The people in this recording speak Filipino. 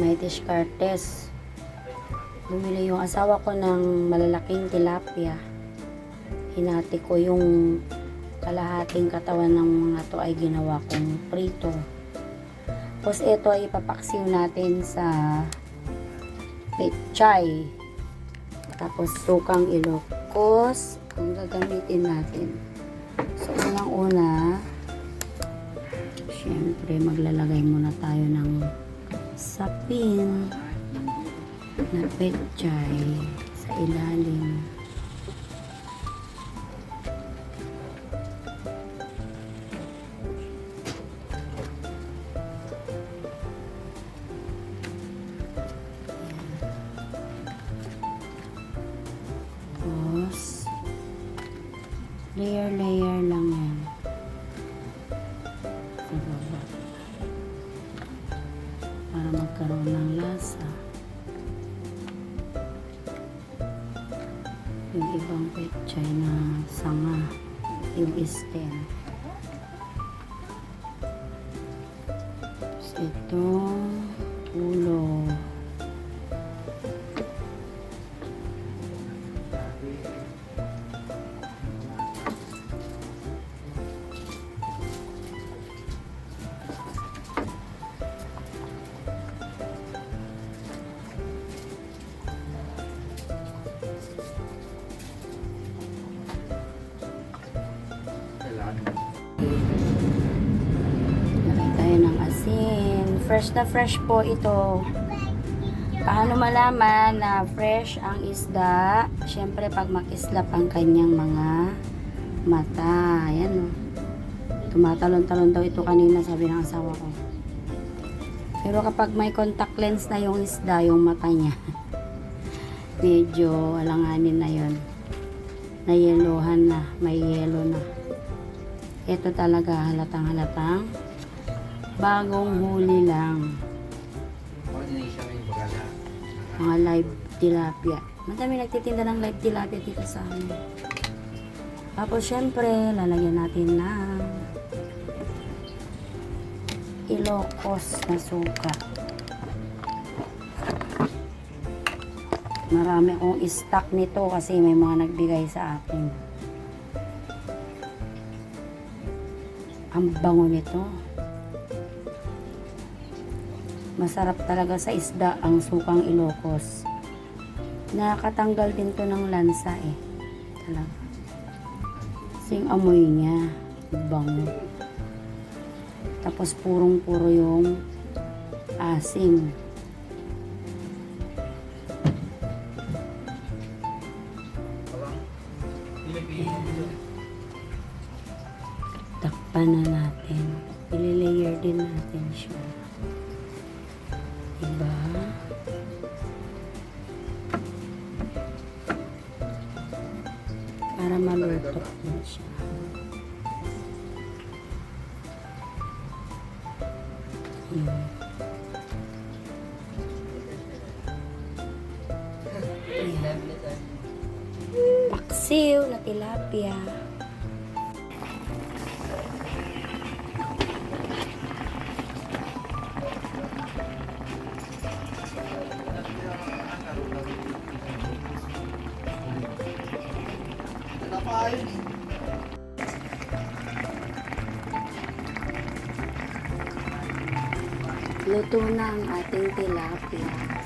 may discartes. Bumili yung asawa ko ng malalaking tilapia. Hinati ko yung kalahating katawan ng mga to ay ginawa kong prito. Tapos ito ay ipapaksiw natin sa pechay. Tapos sukang Ilocos ang gagamitin natin. So unang-una, syempre maglalagay muna tayo ng sapin na pechay sa ilalim. Tapos layer lang yan sa baba para magkaroon ng lasa. Yung ibang pechay na sanga, yung stem. Tapos ito ulo. Lagay tayo ng asin. Fresh na fresh po ito. Paano malaman na fresh ang isda? Siyempre pag makislap ang kanyang mga mata. Ayan o. Tumatalon-talon daw ito kanina, sabi ng asawa ko. Pero kapag may contact lens na yung isda, yung mata niya, medyo alanganin na yon. Nayelohan na. May yelo na. Ito talaga halatang bagong huli lang. Mga live tilapia. Madami nagtitinda ng live tilapia dito sa amin. Tapos syempre, lalagyan natin ng Ilocos na suka. Marami akong stock nito kasi may mga nagbigay sa akin. Ang bango nito. Masarap talaga sa isda ang sukang Ilocos. Nakakatanggal din to ng lansa eh. Talaga. Kasi amoy niya. Bango. Tapos purong-puro yung asim. Takpan na natin. I-layer din natin siya. Diba? Para maluto na siya. Ayan. Paksiw na tilapia. Luto na ang ating tilapia.